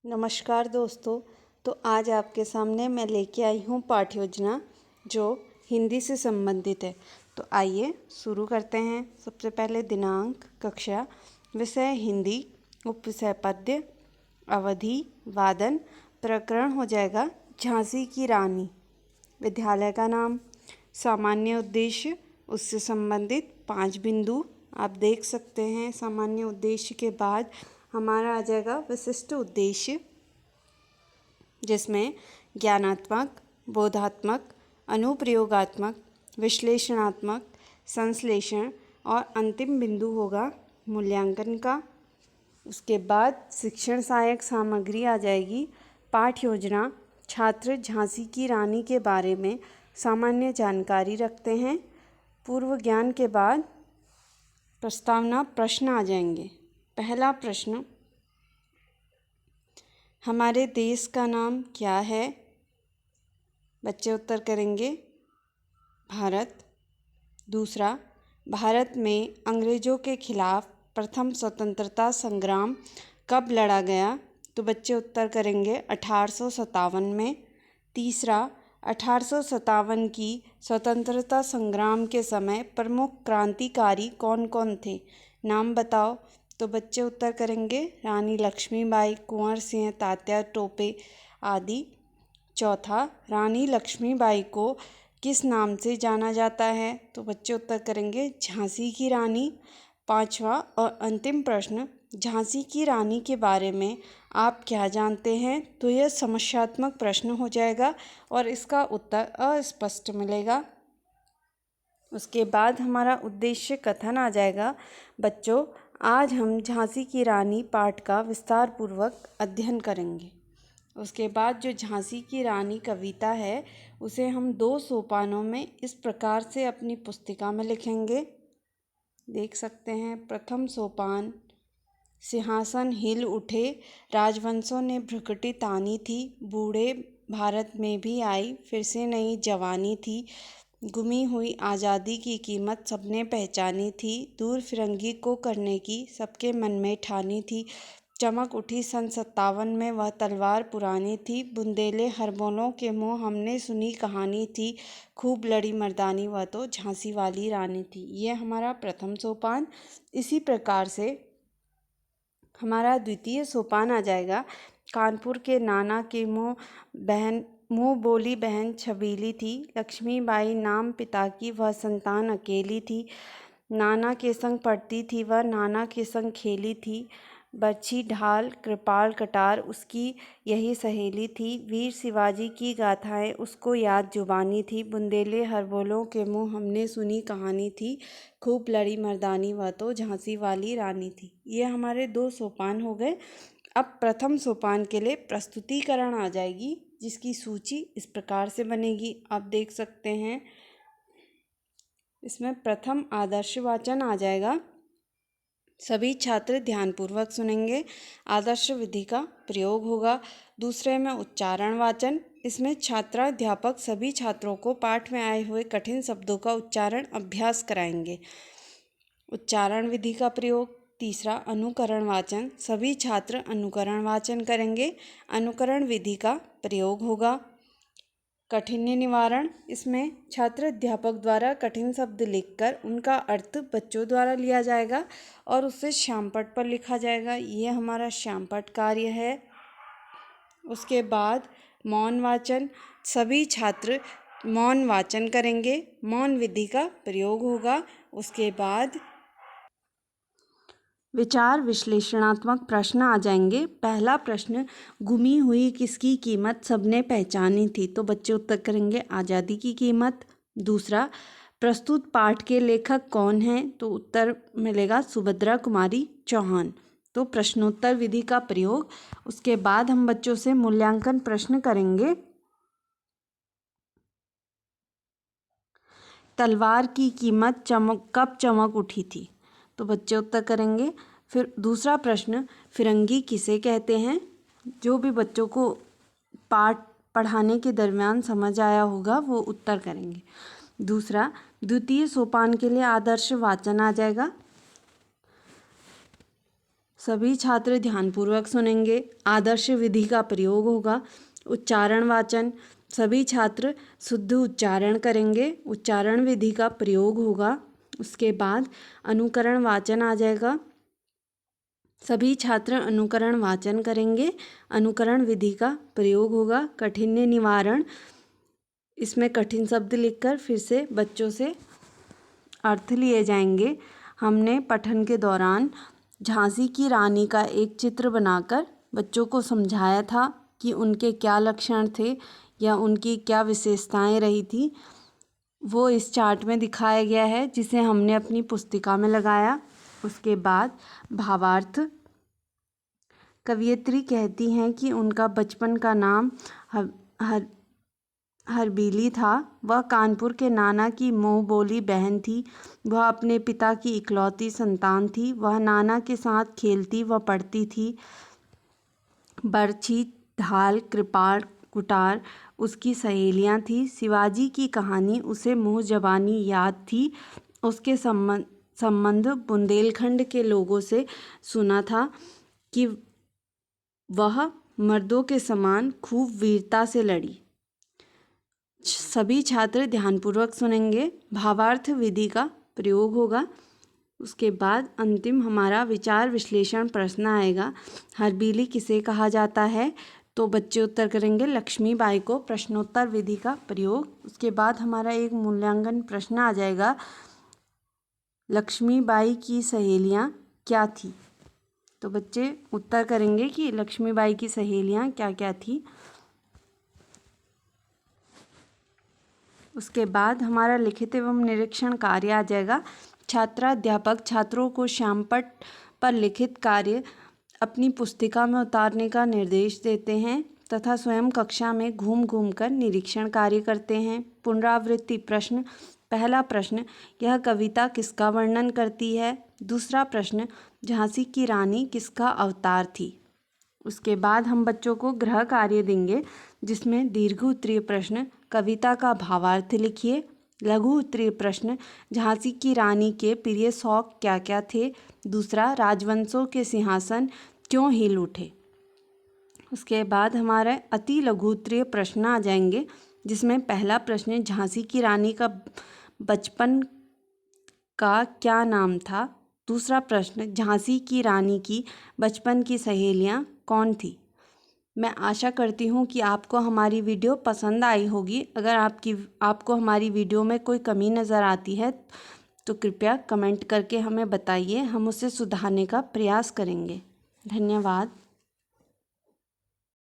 नमस्कार दोस्तों। तो आज आपके सामने मैं लेके आई हूँ पाठ्य योजना जो हिंदी से संबंधित है। तो आइए शुरू करते हैं। सबसे पहले दिनांक, कक्षा, विषय हिंदी, उपविषय पद्य, अवधि, वादन, प्रकरण हो जाएगा झांसी की रानी, विद्यालय का नाम, सामान्य उद्देश्य, उससे संबंधित 5 बिंदु आप देख सकते हैं। सामान्य उद्देश्य के बाद हमारा आ जाएगा विशिष्ट उद्देश्य, जिसमें ज्ञानात्मक, बोधात्मक, अनुप्रयोगात्मक, विश्लेषणात्मक, संश्लेषण और अंतिम बिंदु होगा मूल्यांकन का। उसके बाद शिक्षण सहायक सामग्री आ जाएगी। पाठ्य योजना छात्र झांसी की रानी के बारे में सामान्य जानकारी रखते हैं। पूर्व ज्ञान के बाद प्रस्तावना प्रश्न आ जाएंगे। पहला प्रश्न, हमारे देश का नाम क्या है? बच्चे उत्तर करेंगे भारत। दूसरा, भारत में अंग्रेजों के खिलाफ प्रथम स्वतंत्रता संग्राम कब लड़ा गया? तो बच्चे उत्तर करेंगे 1857 में। तीसरा, 1857 की स्वतंत्रता संग्राम के समय प्रमुख क्रांतिकारी कौन कौन थे? नाम बताओ। तो बच्चे उत्तर करेंगे रानी लक्ष्मीबाई, कुंवर सिंह, तात्या टोपे आदि। चौथा, रानी लक्ष्मीबाई को किस नाम से जाना जाता है? तो बच्चे उत्तर करेंगे झांसी की रानी। पांचवा और अंतिम प्रश्न, झांसी की रानी के बारे में आप क्या जानते हैं? तो यह समस्यात्मक प्रश्न हो जाएगा और इसका उत्तर अस्पष्ट मिलेगा। उसके बाद हमारा उद्देश्य कथन आ जाएगा। बच्चों, आज हम झांसी की रानी पाठ का विस्तार पूर्वक अध्ययन करेंगे। उसके बाद जो झांसी की रानी कविता है उसे हम 2 सोपानों में इस प्रकार से अपनी पुस्तिका में लिखेंगे। देख सकते हैं। प्रथम सोपान, सिंहासन हिल उठे, राजवंशों ने भ्रुकुटी तानी थी, बूढ़े भारत में भी आई फिर से नई जवानी थी, गुमी हुई आज़ादी की कीमत सबने पहचानी थी, दूर फिरंगी को करने की सबके मन में ठानी थी, चमक उठी सन 57 में वह तलवार पुरानी थी, बुंदेले हरबोलों के मुँह हमने सुनी कहानी थी, खूब लड़ी मर्दानी वह तो झांसी वाली रानी थी। ये हमारा प्रथम सोपान। इसी प्रकार से हमारा द्वितीय सोपान आ जाएगा। कानपुर के नाना के मुँह बोली बहन छबीली थी, लक्ष्मीबाई नाम पिता की वह संतान अकेली थी, नाना के संग पढ़ती थी वह, नाना के संग खेली थी, बरछी ढाल कृपाल कटार उसकी यही सहेली थी, वीर शिवाजी की गाथाएं उसको याद जुबानी थी, बुंदेले हरबोलों के मुँह हमने सुनी कहानी थी, खूब लड़ी मर्दानी वह तो झांसी वाली रानी थी। ये हमारे 2 सोपान हो गए। अब प्रथम सोपान के लिए प्रस्तुतिकरण आ जाएगी, जिसकी सूची इस प्रकार से बनेगी। आप देख सकते हैं। इसमें प्रथम आदर्श वाचन आ जाएगा। सभी छात्र ध्यानपूर्वक सुनेंगे। आदर्श विधि का प्रयोग होगा। दूसरे में उच्चारण वाचन, इसमें छात्राध्यापक सभी छात्रों को पाठ में आए हुए कठिन शब्दों का उच्चारण अभ्यास कराएंगे। उच्चारण विधि का प्रयोग। तीसरा, अनुकरण वाचन, सभी छात्र अनुकरण वाचन करेंगे। अनुकरण विधि का प्रयोग होगा। कठिन्य निवारण, इसमें छात्र अध्यापक द्वारा कठिन शब्द लिखकर उनका अर्थ बच्चों द्वारा लिया जाएगा और उससे श्यामपट्ट पर लिखा जाएगा। ये हमारा श्यामपट्ट कार्य है। उसके बाद मौन वाचन, सभी छात्र मौन वाचन करेंगे। मौन विधि का प्रयोग होगा। उसके बाद विचार विश्लेषणात्मक प्रश्न आ जाएंगे। पहला प्रश्न, गुमी हुई किसकी कीमत सबने पहचानी थी? तो बच्चे उत्तर करेंगे आज़ादी की कीमत। दूसरा, प्रस्तुत पाठ के लेखक कौन हैं? तो उत्तर मिलेगा सुभद्रा कुमारी चौहान। तो प्रश्नोत्तर विधि का प्रयोग। उसके बाद हम बच्चों से मूल्यांकन प्रश्न करेंगे। तलवार की कीमत कब चमक उठी थी? तो बच्चे उत्तर करेंगे। फिर दूसरा प्रश्न, फिरंगी किसे कहते हैं? जो भी बच्चों को पाठ पढ़ाने के दरमियान समझ आया होगा वो उत्तर करेंगे। दूसरा, द्वितीय सोपान के लिए आदर्श वाचन आ जाएगा। सभी छात्र ध्यानपूर्वक सुनेंगे। आदर्श विधि का प्रयोग होगा। उच्चारण वाचन, सभी छात्र शुद्ध उच्चारण करेंगे। उच्चारण विधि का प्रयोग होगा। उसके बाद अनुकरण वाचन आ जाएगा। सभी छात्र अनुकरण वाचन करेंगे। अनुकरण विधि का प्रयोग होगा। कठिन्य निवारण, इसमें कठिन शब्द लिखकर फिर से बच्चों से अर्थ लिए जाएंगे। हमने पठन के दौरान झांसी की रानी का एक चित्र बनाकर बच्चों को समझाया था कि उनके क्या लक्षण थे या उनकी क्या विशेषताएं रही थी। वो इस चार्ट में दिखाया गया है, जिसे हमने अपनी पुस्तिका में लगाया। उसके बाद भावार्थ। कवयित्री कहती हैं कि उनका बचपन का नाम हरबीली था। वह कानपुर के नाना की मुँह बोली बहन थी। वह अपने पिता की इकलौती संतान थी। वह नाना के साथ खेलती व पढ़ती थी। बरछी, ढाल, कृपाण, कुटार उसकी सहेलियां थीं। शिवाजी की कहानी उसे मुँह ज़बानी याद थी। उसके संबंध बुंदेलखंड के लोगों से सुना था कि वह मर्दों के समान खूब वीरता से लड़ी। सभी छात्र ध्यानपूर्वक सुनेंगे। भावार्थ विधि का प्रयोग होगा। उसके बाद अंतिम हमारा विचार विश्लेषण प्रश्न आएगा। हरबीली किसे कहा जाता है? तो बच्चे उत्तर करेंगे लक्ष्मीबाई को। प्रश्नोत्तर विधि का प्रयोग। उसके बाद हमारा एक मूल्यांकन प्रश्न आ जाएगा, लक्ष्मीबाई की सहेलियां क्या थी? तो बच्चे उत्तर करेंगे कि लक्ष्मीबाई की सहेलियां क्या क्या थी। उसके बाद हमारा लिखित एवं निरीक्षण कार्य आ जाएगा। छात्राध्यापक छात्रों को श्यामपट्ट पर लिखित कार्य अपनी पुस्तिका में उतारने का निर्देश देते हैं तथा स्वयं कक्षा में घूम घूम कर निरीक्षण कार्य करते हैं। पुनरावृत्ति प्रश्न। पहला प्रश्न, यह कविता किसका वर्णन करती है? दूसरा प्रश्न, झांसी की रानी किसका अवतार थी? उसके बाद हम बच्चों को गृह कार्य देंगे, जिसमें दीर्घ उत्तरीय प्रश्न, कविता का भावार्थ लिखिए। लघु उत्तरीय प्रश्न, झांसी की रानी के प्रिय शौक क्या क्या थे? दूसरा, राजवंशों के सिंहासन क्यों हिल उठे? उसके बाद हमारे अति लघु उत्तरीय प्रश्न आ जाएंगे, जिसमें पहला प्रश्न, झांसी की रानी का बचपन का क्या नाम था? दूसरा प्रश्न, झांसी की रानी की बचपन की सहेलियां कौन थी? मैं आशा करती हूँ कि आपको हमारी वीडियो पसंद आई होगी। अगर आपको हमारी वीडियो में कोई कमी नज़र आती है तो कृपया कमेंट करके हमें बताइए। हम उसे सुधारने का प्रयास करेंगे। धन्यवाद।